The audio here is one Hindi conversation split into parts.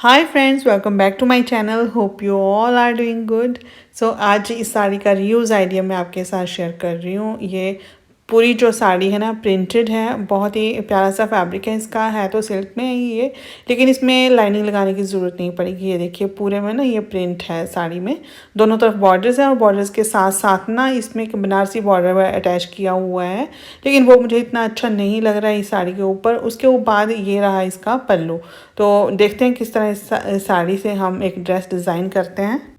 Hi friends, welcome back to my channel. Hope you all are doing good. So आज इस साड़ी का रीयूज़ आइडिया मैं आपके साथ शेयर कर रही हूँ। ये पूरी जो साड़ी है ना प्रिंटेड है, बहुत ही प्यारा सा फैब्रिक है। इसका है तो सिल्क में ही ये, लेकिन इसमें लाइनिंग लगाने की ज़रूरत नहीं पड़ेगी। ये देखिए पूरे में ना ये प्रिंट है साड़ी में, दोनों तरफ बॉर्डर्स हैं और बॉर्डर्स के साथ साथ ना इसमें एक बनारसी बॉर्डर अटैच किया हुआ है, लेकिन वो मुझे इतना अच्छा नहीं लग रहा है इस साड़ी के ऊपर। उसके बाद ये रहा इसका पल्लू। तो देखते हैं किस तरह इस साड़ी से हम एक ड्रेस डिज़ाइन करते हैं।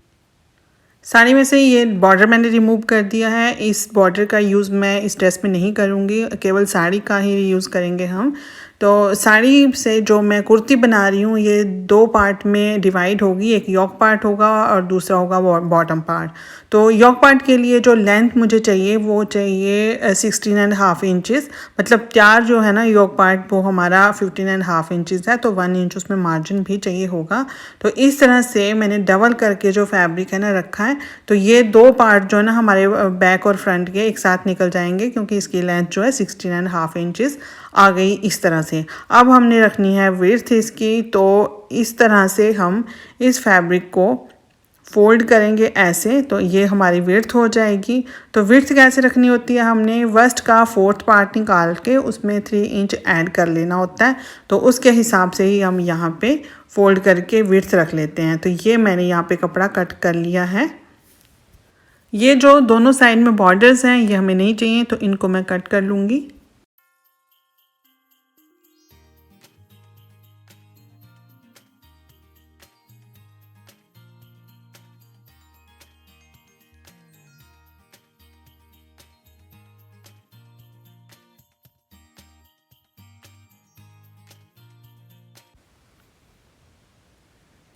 साड़ी में से ये बॉर्डर मैंने रिमूव कर दिया है। इस बॉर्डर का यूज़ मैं इस ड्रेस में नहीं करूँगी, केवल साड़ी का ही यूज़ करेंगे हम। तो साड़ी से जो मैं कुर्ती बना रही हूँ ये दो पार्ट में डिवाइड होगी। एक योक पार्ट होगा और दूसरा होगा बॉटम पार्ट। तो योक पार्ट के लिए जो लेंथ मुझे चाहिए वो चाहिए 16.5 इंचज़। मतलब त्यार जो है ना योक पार्ट वो हमारा 15.5 इंचज़ है, तो 1 इंच उसमें मार्जिन भी चाहिए होगा। तो इस तरह से मैंने डबल करके जो फैब्रिक है ना रखा है। तो ये दो पार्ट जो है ना हमारे बैक और फ्रंट के एक साथ निकल जाएंगे, क्योंकि इसकी लेंथ जो है 16.5 इंचज़ आ गई इस तरह से। अब हमने रखनी है विड्थ इसकी। तो इस तरह से हम इस फैब्रिक को फोल्ड करेंगे ऐसे, तो ये हमारी विड्थ हो जाएगी। तो विड्थ कैसे रखनी होती है, हमने वस्ट का 4th पार्ट निकाल के उसमें 3 इंच ऐड कर लेना होता है। तो उसके हिसाब से ही हम यहाँ पे फोल्ड करके विड्थ रख लेते हैं। तो ये मैंने यहाँ पे कपड़ा कट कर लिया है। ये जो दोनों साइड में बॉर्डर्स हैं ये हमें नहीं चाहिए, तो इनको मैं कट कर लूँगी।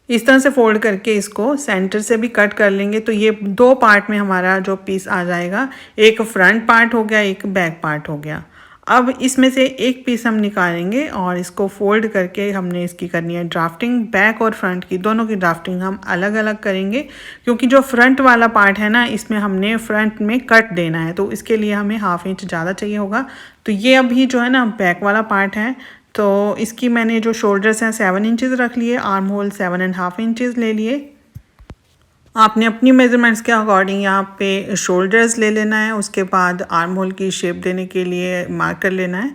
इस तरह से फोल्ड करके इसको सेंटर से भी कट कर लेंगे। तो ये दो पार्ट में हमारा जो पीस आ जाएगा, एक फ्रंट पार्ट हो गया, एक बैक पार्ट हो गया। अब इसमें से एक पीस हम निकालेंगे और इसको फोल्ड करके हमने इसकी करनी है ड्राफ्टिंग। बैक और फ्रंट की दोनों की ड्राफ्टिंग हम अलग अलग करेंगे, क्योंकि जो फ्रंट वाला पार्ट है ना इसमें हमने फ्रंट में कट देना है, तो इसके लिए हमें 1/2 इंच ज़्यादा चाहिए होगा। तो ये अभी जो है ना बैक वाला पार्ट है, तो इसकी मैंने जो शोल्डर्स हैं 7 इंचज़ रख लिए, आर्म होल 7.5 इंचज़ ले लिए। आपने अपनी मेजरमेंट्स के अकॉर्डिंग यहाँ पे शोल्डर्स ले लेना है। उसके बाद आर्म होल की शेप देने के लिए मार्क कर लेना है।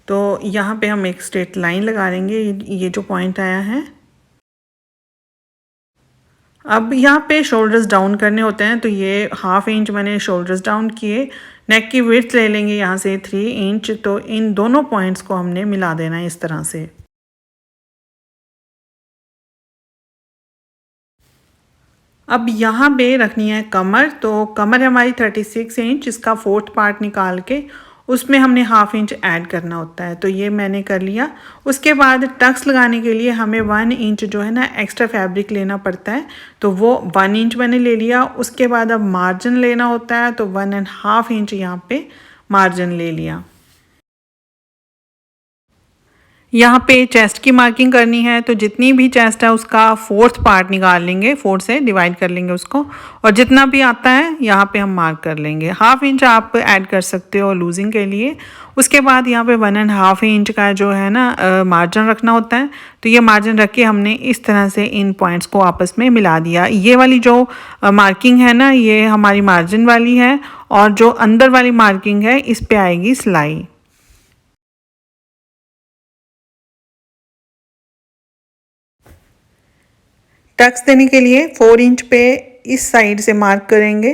तो यहाँ पे हम एक स्ट्रेट लाइन लगा लेंगे, ये जो पॉइंट आया है। अब यहाँ पे शोल्डर्स डाउन करने होते हैं, तो ये 1/2 इंच मैंने शोल्डर्स डाउन किए। नेक की विड्थ ले लेंगे यहाँ से 3 इंच। तो इन दोनों पॉइंट्स को हमने मिला देना है इस तरह से। अब यहाँ पे रखनी है कमर। तो कमर है हमारी 36 इंच। इसका 4th पार्ट निकाल के उसमें हमने 1/2 इंच ऐड करना होता है, तो ये मैंने कर लिया। उसके बाद टक्स लगाने के लिए हमें 1 इंच जो है ना एक्स्ट्रा फैब्रिक लेना पड़ता है, तो वो 1 इंच मैंने ले लिया। उसके बाद अब मार्जिन लेना होता है, तो 1.5 इंच यहाँ पे मार्जिन ले लिया। यहाँ पे चेस्ट की मार्किंग करनी है, तो जितनी भी चेस्ट है उसका 4th पार्ट निकाल लेंगे, 4 से डिवाइड कर लेंगे उसको, और जितना भी आता है यहाँ पे हम मार्क कर लेंगे। 1/2 इंच आप ऐड कर सकते हो लूजिंग के लिए। उसके बाद यहाँ पे 1.5 इंच का जो है ना मार्जिन रखना होता है। तो ये मार्जिन रख के हमने इस तरह से इन पॉइंट्स को आपस में मिला दिया। ये वाली जो मार्किंग है ना ये हमारी मार्जिन वाली है, और जो अंदर वाली मार्किंग है इस पर आएगी सिलाई। टक्स देने के लिए 4 इंच पे इस साइड से मार्क करेंगे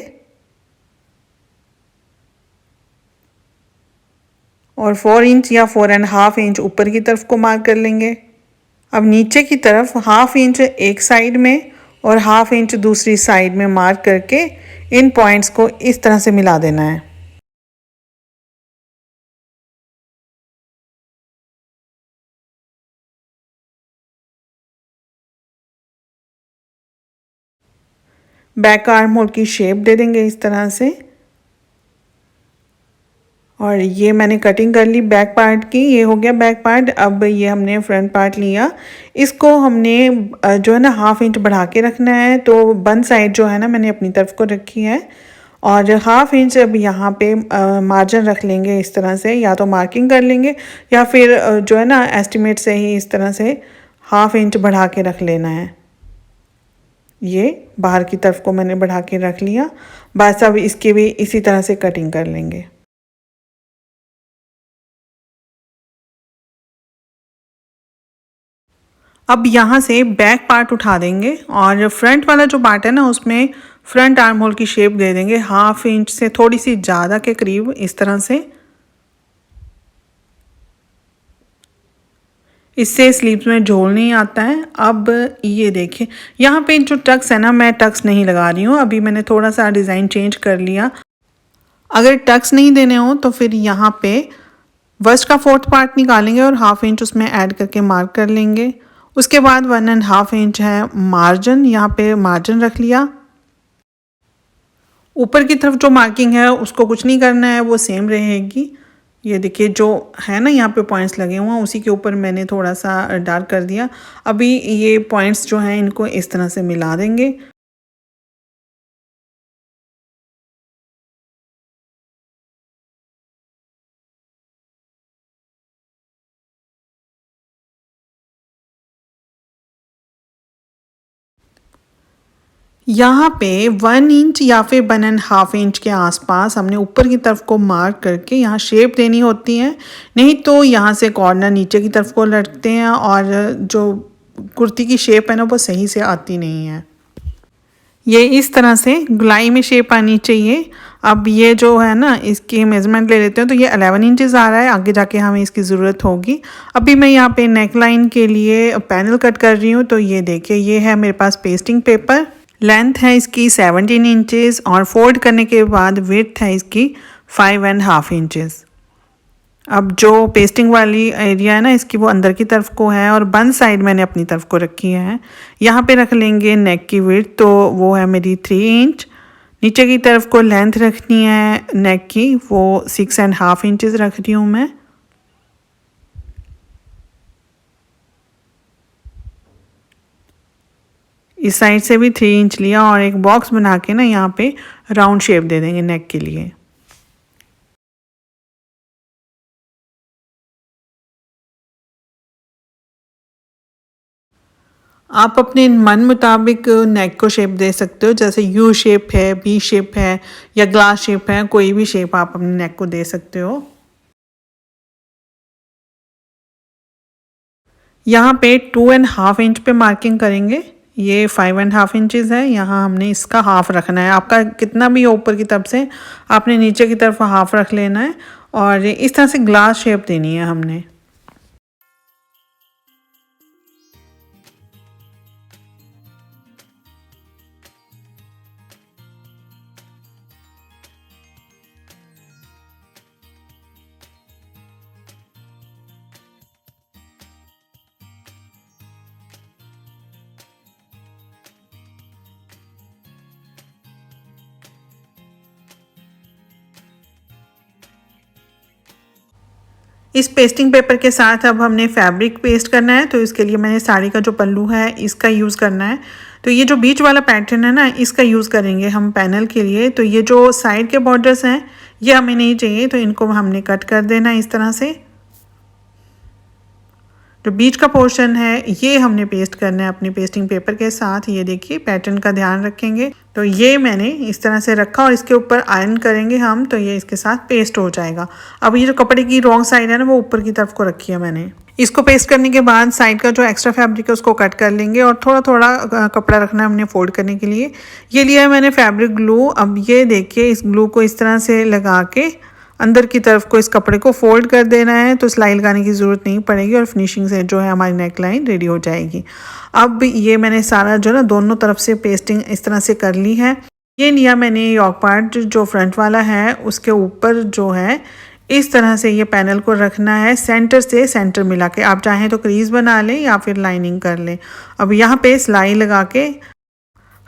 और 4 इंच या 4.5 इंच ऊपर की तरफ को मार्क कर लेंगे। अब नीचे की तरफ 1/2 इंच एक साइड में और 1/2 इंच दूसरी साइड में मार्क करके इन पॉइंट्स को इस तरह से मिला देना है। बैक आर्म होल की शेप दे देंगे इस तरह से, और ये मैंने कटिंग कर ली बैक पार्ट की। ये हो गया बैक पार्ट। अब ये हमने फ्रंट पार्ट लिया, इसको हमने जो है ना 1/2 इंच बढ़ा के रखना है। तो बन साइड जो है ना मैंने अपनी तरफ को रखी है, और 1/2 इंच अब यहाँ पे मार्जिन रख लेंगे इस तरह से, या तो मार्किंग कर लेंगे या फिर जो है ना एस्टिमेट से ही इस तरह से हाफ इंच बढ़ा के रख लेना है। ये बाहर की तरफ को मैंने बढ़ा के रख लिया। बस अब इसकी भी इसी तरह से कटिंग कर लेंगे। अब यहाँ से बैक पार्ट उठा देंगे और फ्रंट वाला जो पार्ट है ना उसमें फ्रंट आर्म होल की शेप दे देंगे हाफ इंच से थोड़ी सी ज़्यादा के करीब, इस तरह से। इससे स्लीव्स में झोल नहीं आता है। अब ये देखिए यहाँ पे जो टक्स है ना, मैं टक्स नहीं लगा रही हूँ, अभी मैंने थोड़ा सा डिज़ाइन चेंज कर लिया। अगर टक्स नहीं देने हो तो फिर यहाँ पे वस्ट का 4th पार्ट निकालेंगे और हाफ इंच उसमें ऐड करके मार्क कर लेंगे। उसके बाद 1.5 इंच है मार्जिन, यहाँ पे मार्जिन रख लिया। ऊपर की तरफ जो मार्किंग है उसको कुछ नहीं करना है, वो सेम रहेगी। ये देखिए जो है ना यहाँ पे पॉइंट्स लगे हुए हैं उसी के ऊपर मैंने थोड़ा सा डार्क कर दिया। अभी ये पॉइंट्स जो हैं इनको इस तरह से मिला देंगे। यहाँ पे 1 इंच या फिर 1.5 इंच के आसपास हमने ऊपर की तरफ को मार्क करके यहाँ शेप देनी होती है, नहीं तो यहाँ से कॉर्नर नीचे की तरफ को लटकते हैं और जो कुर्ती की शेप है ना वो सही से आती नहीं है। ये इस तरह से गुलाई में शेप आनी चाहिए। अब ये जो है ना इसकी मेजरमेंट ले लेते हैं, तो ये 11 इंचेस आ रहा है, आगे जाके हमें इसकी ज़रूरत होगी। अभी मैं यहाँ पे नेक लाइन के लिए पैनल कट कर रही हूँ। तो ये देखिए ये है मेरे पास पेस्टिंग पेपर, लेंथ है इसकी 17 इंचेस और फोल्ड करने के बाद विड्थ है इसकी 5.5 इंचेस। अब जो पेस्टिंग वाली एरिया है ना इसकी वो अंदर की तरफ को है और बंद साइड मैंने अपनी तरफ को रखी है। यहाँ पे रख लेंगे नेक की विड्थ, तो वो है मेरी 3 इंच। नीचे की तरफ को लेंथ रखनी है नेक की, वो 6.5 इंचेस रख रही हूँ मैं। इस साइड से भी 3 इंच लिया और एक बॉक्स बना के ना यहाँ पे राउंड शेप दे देंगे नेक के लिए। आप अपने मन मुताबिक नेक को शेप दे सकते हो, जैसे यू शेप है, बी शेप है या ग्लास शेप है, कोई भी शेप आप अपने नेक को दे सकते हो। यहाँ पे 2.5 इंच पे मार्किंग करेंगे। ये 5.5 इंचेस है, यहाँ हमने इसका हाफ रखना है। आपका कितना भी हो ऊपर की तरफ से आपने नीचे की तरफ हाफ रख लेना है और इस तरह से ग्लास शेप देनी है हमने। इस पेस्टिंग पेपर के साथ अब हमने फैब्रिक पेस्ट करना है, तो इसके लिए मैंने साड़ी का जो पल्लू है इसका यूज़ करना है। तो ये जो बीच वाला पैटर्न है ना इसका यूज़ करेंगे हम पैनल के लिए। तो ये जो साइड के बॉर्डर्स हैं ये हमें नहीं चाहिए, तो इनको हमने कट कर देना है इस तरह से। जो बीच का पोर्शन है ये हमने पेस्ट करना है अपने पेस्टिंग पेपर के साथ। ये देखिए पैटर्न का ध्यान रखेंगे। तो ये मैंने इस तरह से रखा और इसके ऊपर आयरन करेंगे हम, तो ये इसके साथ पेस्ट हो जाएगा। अब ये जो कपड़े की रॉन्ग साइड है ना वो ऊपर की तरफ को रखी है मैंने। इसको पेस्ट करने के बाद साइड का जो एक्स्ट्रा फैब्रिक है उसको कट कर लेंगे और थोड़ा थोड़ा कपड़ा रखना है हमने फोल्ड करने के लिए। ये लिया है मैंने फैब्रिक ग्लू। अब ये देखिए इस ग्लू को इस तरह से लगा के अंदर की तरफ को इस कपड़े को फोल्ड कर देना है, तो सिलाई लगाने की ज़रूरत नहीं पड़ेगी और फिनिशिंग से जो है हमारी नेक लाइन रेडी हो जाएगी। अब ये मैंने सारा जो ना दोनों तरफ से पेस्टिंग इस तरह से कर ली है। ये लिया मैंने यॉक पार्ट जो फ्रंट वाला है उसके ऊपर जो है इस तरह से ये पैनल को रखना है सेंटर से सेंटर मिला के। आप चाहें तो क्रीज बना लें या फिर लाइनिंग कर लें। अब यहाँ पे सिलाई लगा के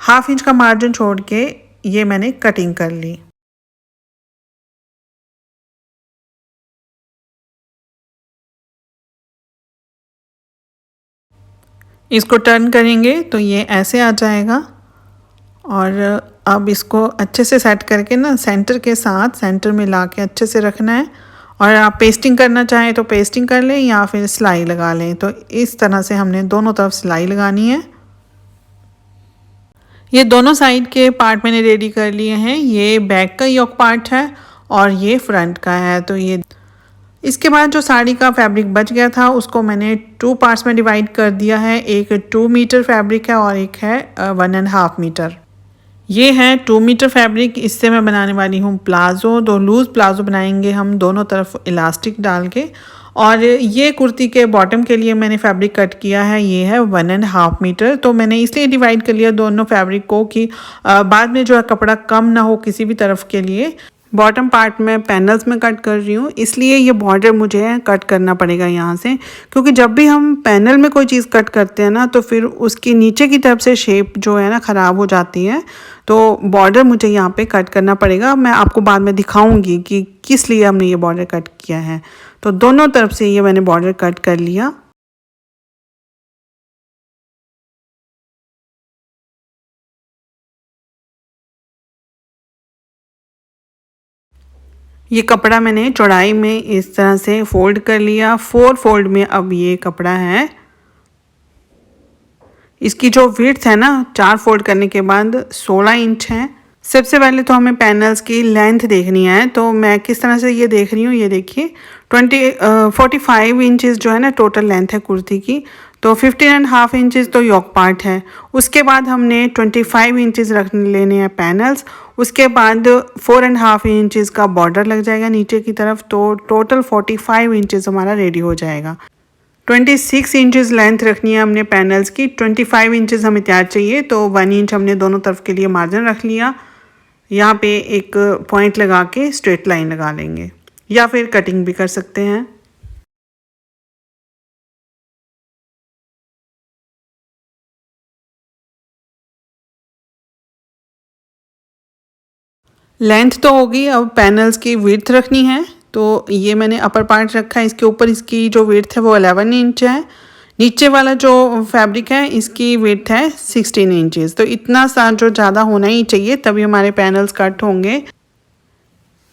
1/2 इंच का मार्जिन छोड़ के ये मैंने कटिंग कर ली। इसको टर्न करेंगे तो ये ऐसे आ जाएगा और अब इसको अच्छे से सेट करके ना सेंटर के साथ सेंटर में ला के अच्छे से रखना है और आप पेस्टिंग करना चाहें तो पेस्टिंग कर लें या फिर सिलाई लगा लें। तो इस तरह से हमने दोनों तरफ सिलाई लगानी है। ये दोनों साइड के पार्ट मैंने रेडी कर लिए हैं। ये बैक का योक पार्ट है और ये फ्रंट का है। तो ये इसके बाद जो साड़ी का फैब्रिक बच गया था उसको मैंने 2 पार्ट्स में डिवाइड कर दिया है। एक 2 मीटर फैब्रिक है और एक है 1.5 मीटर। ये है 2 मीटर फैब्रिक। इससे मैं बनाने वाली हूँ प्लाज़ो। दो लूज़ प्लाज़ो बनाएंगे हम दोनों तरफ इलास्टिक डाल के। और ये कुर्ती के बॉटम के लिए मैंने फैब्रिक कट किया है, ये है 1.5 मीटर। तो मैंने इसलिए डिवाइड कर लिया दोनों फैब्रिक को कि बाद में जो है कपड़ा कम ना हो किसी भी तरफ के लिए। बॉटम पार्ट में पैनल्स में कट कर रही हूँ, इसलिए ये बॉर्डर मुझे कट करना पड़ेगा यहाँ से, क्योंकि जब भी हम पैनल में कोई चीज़ कट करते हैं ना तो फिर उसकी नीचे की तरफ से शेप जो है ना ख़राब हो जाती है। तो बॉर्डर मुझे यहाँ पे कट करना पड़ेगा। मैं आपको बाद में दिखाऊंगी कि किस लिए हमने ये बॉर्डर कट किया है। तो दोनों तरफ से ये मैंने बॉर्डर कट कर लिया। ये कपड़ा मैंने चौड़ाई में इस तरह से फोल्ड कर लिया। 4 फोल्ड में अब ये कपड़ा है। इसकी जो विड्थ है ना 4 फोल्ड करने के बाद 16 इंच है। सबसे पहले तो हमें पैनल्स की लेंथ देखनी है। तो मैं किस तरह से ये देख रही हूँ, ये देखिए 45 इंचेस जो है ना टोटल लेंथ है कुर्ती की। तो 15.5 इंचेस तो योक पार्ट है। उसके बाद हमने 25 इंचेस रख लेने हैं पैनल्स। उसके बाद 4.5 इंचेस का बॉर्डर लग जाएगा नीचे की तरफ। तो टोटल 45 इंचेस हमारा रेडी हो जाएगा। 26 इंचेस लेंथ रखनी है हमने पैनल्स की। 25 इंचेस हमें तैयार चाहिए, तो 1 इंच हमने दोनों तरफ के लिए मार्जिन रख लिया। यहाँ पे एक पॉइंट लगा के स्ट्रेट लाइन लगा लेंगे या फिर कटिंग भी कर सकते हैं। लेंथ तो होगी, अब पैनल्स की विड्थ रखनी है। तो ये मैंने अपर पार्ट रखा है, इसके ऊपर इसकी जो विड्थ है वो 11 इंच है। नीचे वाला जो फैब्रिक है इसकी विड्थ है 16 इंचेस। तो इतना सा जो ज़्यादा होना ही चाहिए, तभी हमारे पैनल्स कट होंगे।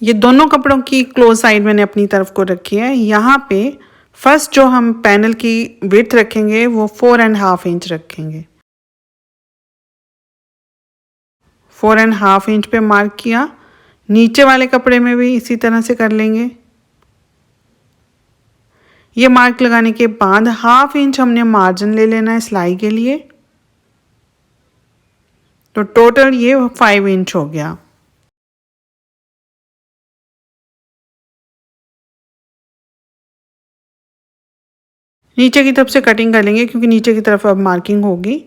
ये दोनों कपड़ों की क्लोज साइड मैंने अपनी तरफ को रखी है। यहाँ पे फर्स्ट जो हम पैनल की विड्थ रखेंगे वो 4.5 इंच रखेंगे। 4.5 इंच पे मार्क किया। नीचे वाले कपड़े में भी इसी तरह से कर लेंगे। ये मार्क लगाने के बाद 1/2 इंच हमने मार्जिन ले लेना है सिलाई के लिए। तो टोटल ये 5 इंच हो गया। नीचे की तरफ से कटिंग कर लेंगे क्योंकि नीचे की तरफ अब मार्किंग होगी।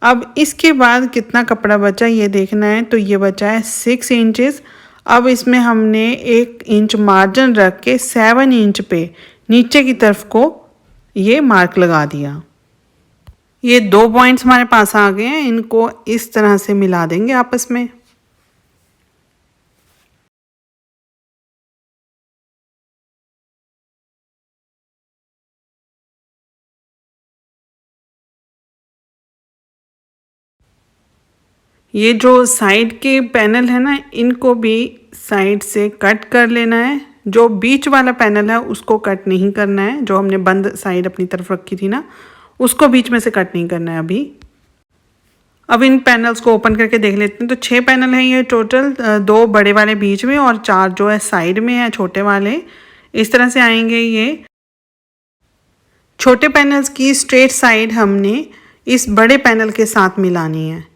अब इसके बाद कितना कपड़ा बचा ये देखना है। तो ये बचा है 6 इंचेस। अब इसमें हमने 1 इंच मार्जिन रख के 7 इंच पे नीचे की तरफ को ये मार्क लगा दिया। ये 2 पॉइंट्स हमारे पास आ गए हैं, इनको इस तरह से मिला देंगे आपस में। ये जो साइड के पैनल है ना इनको भी साइड से कट कर लेना है। जो बीच वाला पैनल है उसको कट नहीं करना है। जो हमने बंद साइड अपनी तरफ रखी थी ना उसको बीच में से कट नहीं करना है अभी। अब इन पैनल्स को ओपन करके देख लेते हैं। तो 6 पैनल हैं ये टोटल, 2 बड़े वाले बीच में और 4 जो है साइड में है छोटे वाले। इस तरह से आएंगे ये। छोटे पैनल्स की स्ट्रेट साइड हमने इस बड़े पैनल के साथ मिलानी है।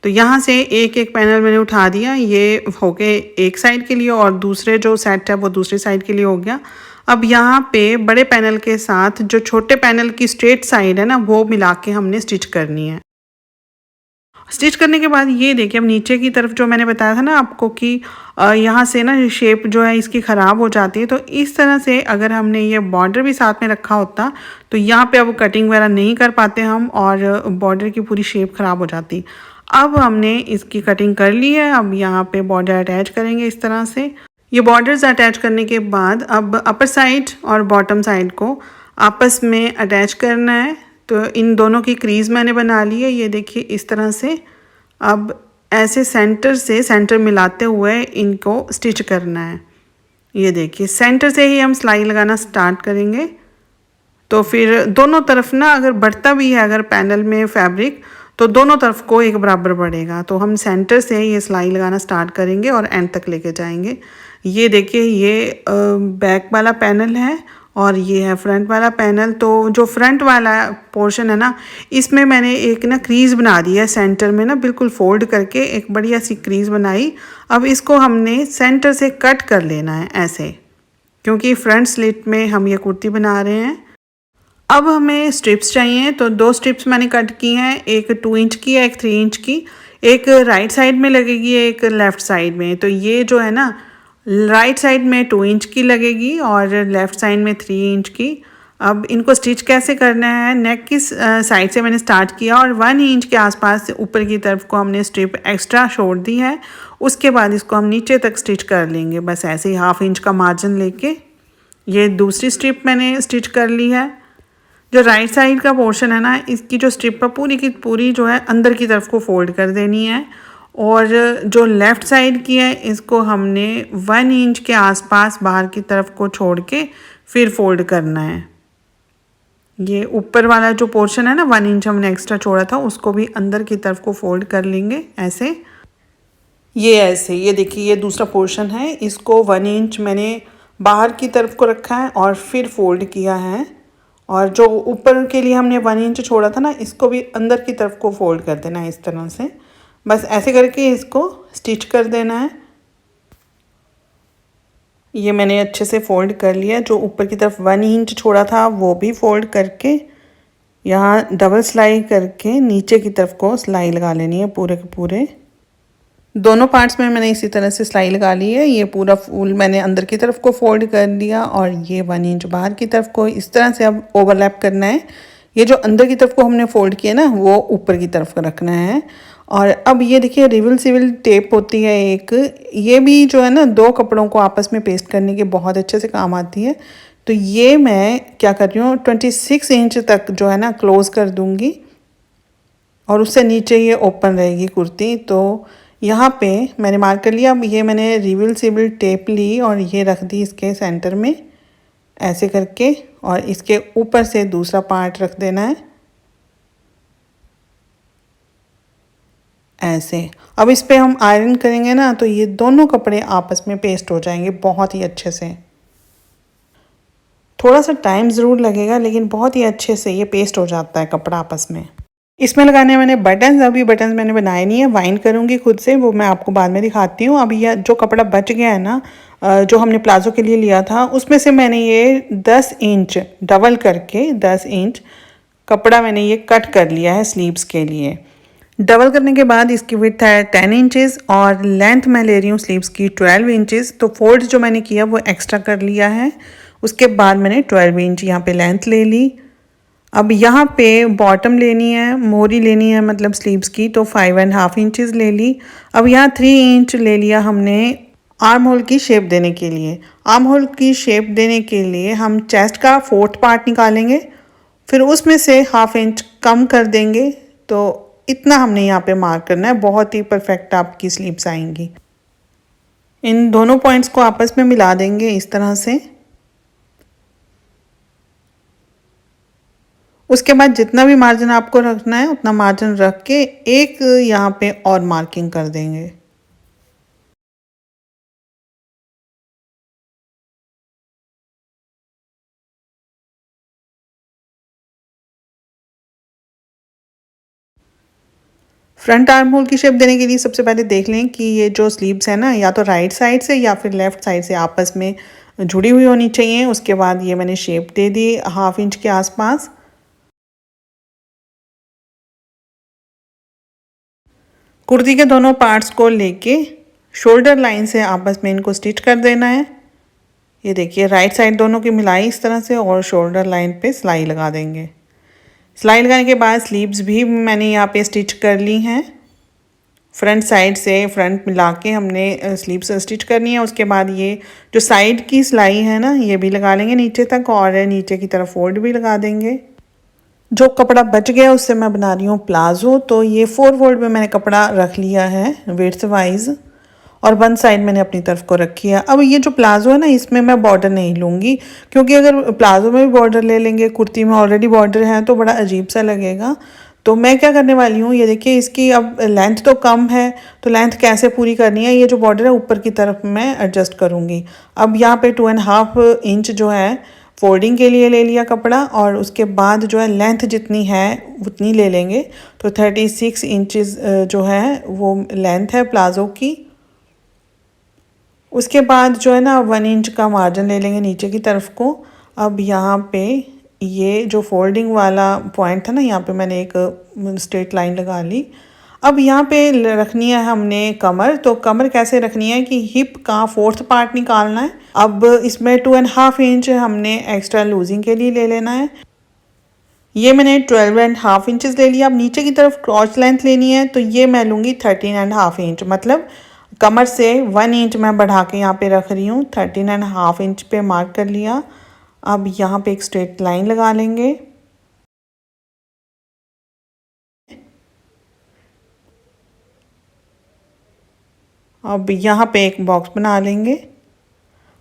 तो यहाँ से एक एक पैनल मैंने उठा दिया। ये हो गए एक साइड के लिए और दूसरे जो सेट है वो दूसरी साइड के लिए हो गया। अब यहाँ पे बड़े पैनल के साथ जो छोटे पैनल की स्ट्रेट साइड है ना वो मिला के हमने स्टिच करनी है। स्टिच करने के बाद ये देखिए अब नीचे की तरफ जो मैंने बताया था ना आपको कि यहाँ से ना शेप जो है इसकी ख़राब हो जाती है। तो इस तरह से अगर हमने ये बॉर्डर भी साथ में रखा होता तो यहाँ पे अब कटिंग वगैरह नहीं कर पाते हम और बॉर्डर की पूरी शेप ख़राब हो जाती। अब हमने इसकी कटिंग कर ली है। अब यहाँ पे बॉर्डर अटैच करेंगे इस तरह से। ये बॉर्डर्स अटैच करने के बाद अब अपर साइड और बॉटम साइड को आपस में अटैच करना है। तो इन दोनों की क्रीज़ मैंने बना ली है, ये देखिए इस तरह से। अब ऐसे सेंटर मिलाते हुए इनको स्टिच करना है। ये देखिए सेंटर से ही हम सिलाई लगाना स्टार्ट करेंगे। तो फिर दोनों तरफ ना अगर बढ़ता भी है अगर पैनल में फैब्रिक तो दोनों तरफ को एक बराबर बढ़ेगा। तो हम सेंटर से ये सिलाई लगाना स्टार्ट करेंगे और एंड तक लेके जाएंगे। ये देखिए ये बैक वाला पैनल है और ये है फ्रंट वाला पैनल। तो जो फ्रंट वाला पोर्शन है ना इसमें मैंने एक ना क्रीज़ बना दी है सेंटर में ना, बिल्कुल फोल्ड करके एक बढ़िया सी क्रीज़ बनाई। अब इसको हमने सेंटर से कट कर लेना है ऐसे, क्योंकि फ्रंट स्लिट में हम ये कुर्ती बना रहे हैं। अब हमें स्ट्रिप्स चाहिए, तो 2 स्ट्रिप्स मैंने कट की हैं, एक 2 इंच की है, एक 3 इंच की। एक राइट साइड में लगेगी, एक लेफ़्ट साइड में। तो ये जो है ना राइट साइड में 2 इंच की लगेगी और लेफ़्ट साइड में 3 इंच की। अब इनको स्टिच कैसे करना है, नेक की साइड से मैंने स्टार्ट किया और 1 इंच के आसपास ऊपर की तरफ को हमने स्ट्रिप एक्स्ट्रा छोड़ दी है। उसके बाद इसको हम नीचे तक स्टिच कर लेंगे, बस ऐसे ही 1/2 इंच का मार्जिन लेके। ये दूसरी स्ट्रिप मैंने स्टिच कर ली है। जो राइट साइड का पोर्शन है ना इसकी जो स्ट्रिप है पूरी की पूरी जो है अंदर की तरफ को फोल्ड कर देनी है। और जो लेफ़्ट साइड की है इसको हमने 1 इंच के आसपास बाहर की तरफ को छोड़ के फिर फोल्ड करना है। ये ऊपर वाला जो पोर्शन है ना 1 इंच हमने एक्स्ट्रा छोड़ा था उसको भी अंदर की तरफ को फोल्ड कर लेंगे ऐसे। ये ऐसे ये देखिए ये दूसरा पोर्शन है, इसको 1 इंच मैंने बाहर की तरफ को रखा है और फिर फोल्ड किया है। और जो ऊपर के लिए हमने 1 इंच छोड़ा था ना इसको भी अंदर की तरफ को फोल्ड कर देना है इस तरह से। बस ऐसे करके इसको स्टिच कर देना है। ये मैंने अच्छे से फोल्ड कर लिया। जो ऊपर की तरफ 1 इंच छोड़ा था वो भी फोल्ड करके यहाँ डबल सिलाई करके नीचे की तरफ को सिलाई लगा लेनी है पूरे के पूरे। दोनों पार्ट्स में मैंने इसी तरह से सिलाई लगा ली है। ये पूरा फूल मैंने अंदर की तरफ को फोल्ड कर दिया और ये 1 इंच बाहर की तरफ को इस तरह से अब ओवरलैप करना है। ये जो अंदर की तरफ को हमने फोल्ड किया ना वो ऊपर की तरफ को रखना है। और अब ये देखिए रिवर्सिबल टेप होती है एक, ये भी जो है ना 2 कपड़ों को आपस में पेस्ट करने के बहुत अच्छे से काम आती है। तो ये मैं क्या कर रही हूँ 26 इंच तक जो है ना क्लोज कर दूँगी और उससे नीचे ये ओपन रहेगी कुर्ती। तो यहाँ पे मैंने मार्क कर लिया। अब ये मैंने रिवर्सिबल टेप ली और ये रख दी इसके सेंटर में ऐसे करके और इसके ऊपर से दूसरा पार्ट रख देना है ऐसे। अब इस पे हम आयरन करेंगे ना तो ये दोनों कपड़े आपस में पेस्ट हो जाएंगे बहुत ही अच्छे से। थोड़ा सा टाइम ज़रूर लगेगा लेकिन बहुत ही अच्छे से ये पेस्ट हो जाता है कपड़ा आपस में। इसमें लगाने मैंने बटन्स, अभी बटन्स मैंने बनाए नहीं है, वाइंड करूँगी खुद से, वो मैं आपको बाद में दिखाती हूँ। अभी यह जो कपड़ा बच गया है ना जो हमने प्लाजो के लिए लिया था उसमें से मैंने ये 10 इंच डबल करके 10 इंच कपड़ा मैंने ये कट कर लिया है स्लीव्स के लिए। डबल करने के बाद इसकी विड्थ है 10 इंचेस और लेंथ मैं ले रही हूँ स्लीव्स की 12 इंचेस। तो फोल्ड जो मैंने किया वो एक्स्ट्रा कर लिया है। उसके बाद मैंने 12 इंच यहाँ पे लेंथ ले ली। अब यहाँ पे बॉटम लेनी है, मोरी लेनी है मतलब स्लीव्स की, तो 5.5 इंचेस ले ली। अब यहाँ 3 इंच ले लिया हमने आर्म होल की शेप देने के लिए। आर्म होल की शेप देने के लिए हम चेस्ट का 4th पार्ट निकालेंगे, फिर उसमें से 1/2 इंच कम कर देंगे। तो इतना हमने यहाँ पे मार्क करना है, बहुत ही परफेक्ट आपकी स्लीव्स आएंगी। इन दोनों पॉइंट्स को आपस में मिला देंगे इस तरह से। उसके बाद जितना भी मार्जिन आपको रखना है उतना मार्जिन रख के एक यहाँ पे और मार्किंग कर देंगे। फ्रंट आर्म होल की शेप देने के लिए सबसे पहले देख लें कि ये जो स्लीव्स है ना या तो राइट साइड से या फिर लेफ़्ट साइड से आपस में जुड़ी हुई होनी चाहिए। उसके बाद ये मैंने शेप दे दी 1/2 इंच के आसपास। कुर्ती के दोनों पार्ट्स को लेके शोल्डर लाइन से आपस में इनको स्टिच कर देना है। ये देखिए राइट साइड दोनों की मिलाई इस तरह से और शोल्डर लाइन पे सिलाई लगा देंगे। सिलाई लगाने के बाद स्लीव्स भी मैंने यहाँ पे स्टिच कर ली हैं। फ्रंट साइड से फ्रंट मिला के हमने स्लीव्स स्टिच करनी है। उसके बाद ये जो साइड की सिलाई है ना ये भी लगा लेंगे नीचे तक और नीचे की तरफ फोल्ड भी लगा देंगे। जो कपड़ा बच गया उससे मैं बना रही हूँ प्लाज़ो। तो ये 4 फोल्ड में मैंने कपड़ा रख लिया है विड्थ वाइज, और 1 साइड मैंने अपनी तरफ को रखी है। अब ये जो प्लाज़ो है ना, इसमें मैं बॉर्डर नहीं लूँगी, क्योंकि अगर प्लाज़ो में भी बॉर्डर ले लेंगे, कुर्ती में ऑलरेडी बॉर्डर है, तो बड़ा अजीब सा लगेगा। तो मैं क्या करने वाली हूँ, ये देखिए इसकी अब लेंथ तो कम है, तो लेंथ कैसे पूरी करनी है, ये जो बॉर्डर है ऊपर की तरफ मैं एडजस्ट करूँगी। अब यहाँ पे 2.5 इंच जो है फोल्डिंग के लिए ले लिया कपड़ा, और उसके बाद जो है लेंथ जितनी है उतनी ले लेंगे। तो 36 इंचज़ जो है वो लेंथ है प्लाज़ो की। उसके बाद जो है ना 1 इंच का मार्जिन ले लेंगे नीचे की तरफ को। अब यहाँ पे ये जो फोल्डिंग वाला पॉइंट था ना, यहाँ पे मैंने एक स्ट्रेट लाइन लगा ली। अब यहाँ पे रखनी है हमने कमर। तो कमर कैसे रखनी है कि हिप का 4th पार्ट निकालना है। अब इसमें 2.5 इंच हमने एक्स्ट्रा लूजिंग के लिए ले लेना है। ये मैंने 12.5 इंचज़ ले लिया। अब नीचे की तरफ क्रॉच लेंथ लेनी है, तो ये मैं लूँगी 13.5 इंच, मतलब कमर से 1 इंच मैं बढ़ा के यहाँ पे रख रही हूँ। 13.5 इंच पे मार्क कर लिया। अब यहाँ पे एक स्ट्रेट लाइन लगा लेंगे। अब यहाँ पे एक बॉक्स बना लेंगे।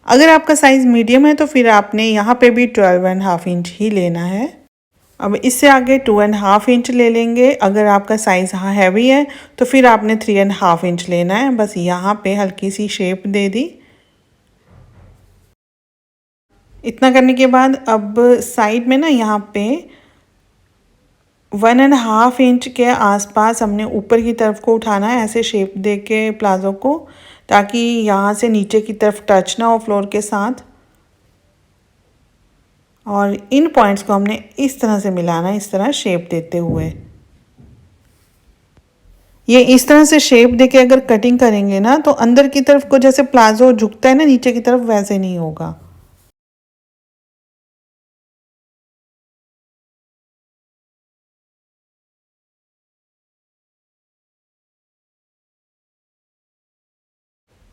अगर आपका साइज़ मीडियम है तो फिर आपने यहाँ पे भी 12.5 इंच ही लेना है। अब इससे आगे 2.5 इंच ले लेंगे। अगर आपका साइज़ हैवी है तो फिर आपने 3.5 इंच लेना है। बस यहाँ पे हल्की सी शेप दे दी। इतना करने के बाद अब साइड में ना यहाँ पे 1.5 इंच के आसपास हमने ऊपर की तरफ को उठाना है, ऐसे शेप दे के प्लाज़ो को, ताकि यहाँ से नीचे की तरफ टच ना हो फ्लोर के साथ। और इन पॉइंट्स को हमने इस तरह से मिलाना है, इस तरह शेप देते हुए। ये इस तरह से शेप देके अगर कटिंग करेंगे ना, तो अंदर की तरफ को जैसे प्लाज़ो झुकता है ना नीचे की तरफ, वैसे नहीं होगा।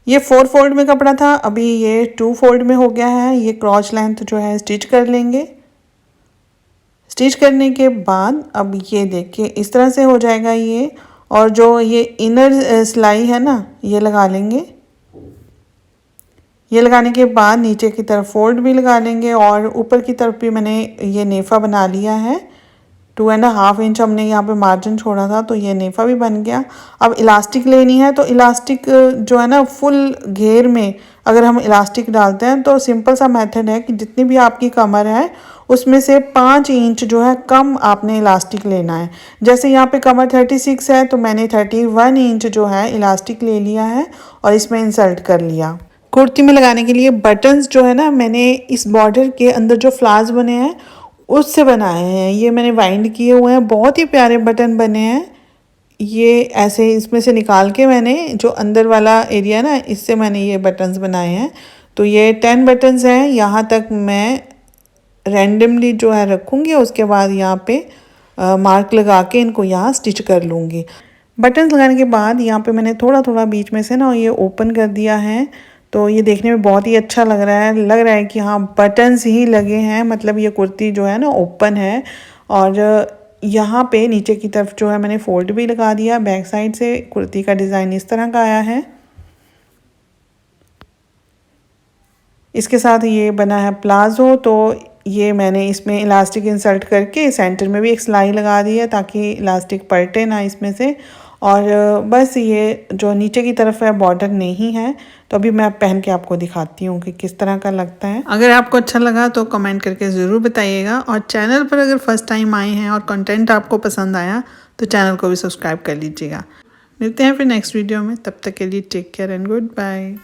ये 4 फोल्ड में कपड़ा था, अभी ये 2 फोल्ड में हो गया है। ये क्रॉच लेंथ जो है स्टिच कर लेंगे। स्टिच करने के बाद अब ये देखिए इस तरह से हो जाएगा ये। और जो ये इनर सिलाई है ना, ये लगा लेंगे। ये लगाने के बाद नीचे की तरफ फोल्ड भी लगा लेंगे, और ऊपर की तरफ भी मैंने ये नेफ़ा बना लिया है। 2.5 इंच हमने यहाँ पे मार्जिन छोड़ा था, तो ये नेफ़ा भी बन गया। अब इलास्टिक लेनी है, तो इलास्टिक जो है ना फुल घेर में अगर हम इलास्टिक डालते हैं, तो सिंपल सा मेथड है कि जितनी भी आपकी कमर है उसमें से 5 इंच जो है कम आपने इलास्टिक लेना है। जैसे यहाँ पे कमर 36 है, तो मैंने 31 इंच जो है इलास्टिक ले लिया है और इसमें इंसर्ट कर लिया। कुर्ती में लगाने के लिए बटन्स जो है ना, मैंने इस बॉर्डर के अंदर जो फ्लावर्स बने हैं उससे बनाए हैं। ये मैंने वाइंड किए हुए हैं, बहुत ही प्यारे बटन बने हैं। ये ऐसे इसमें से निकाल के मैंने जो अंदर वाला एरिया ना, इससे मैंने ये बटन्स बनाए हैं। तो ये 10 बटन्स हैं। यहाँ तक मैं रैंडमली जो है रखूँगी, उसके बाद यहाँ पे मार्क लगा के इनको यहाँ स्टिच कर लूँगी। बटन्स लगाने के बाद यहाँ पे मैंने थोड़ा थोड़ा बीच में से ना ये ओपन कर दिया है। तो ये देखने में बहुत ही अच्छा लग रहा है कि हाँ बटन्स ही लगे हैं, मतलब ये कुर्ती जो है ना ओपन है। और यहाँ पे नीचे की तरफ जो है मैंने फोल्ड भी लगा दिया। बैक साइड से कुर्ती का डिज़ाइन इस तरह का आया है। इसके साथ ये बना है प्लाज़ो। तो ये मैंने इसमें इलास्टिक इंसर्ट करके सेंटर में भी एक सिलाई लगा दी है, ताकि इलास्टिक पलटे ना इसमें से। और बस ये जो नीचे की तरफ है बॉर्डर नहीं है। तो अभी मैं पहन के आपको दिखाती हूँ कि किस तरह का लगता है। अगर आपको अच्छा लगा तो कमेंट करके ज़रूर बताइएगा, और चैनल पर अगर फर्स्ट टाइम आए हैं और कंटेंट आपको पसंद आया तो चैनल को भी सब्सक्राइब कर लीजिएगा। मिलते हैं फिर नेक्स्ट वीडियो में, तब तक के लिए take care and good bye.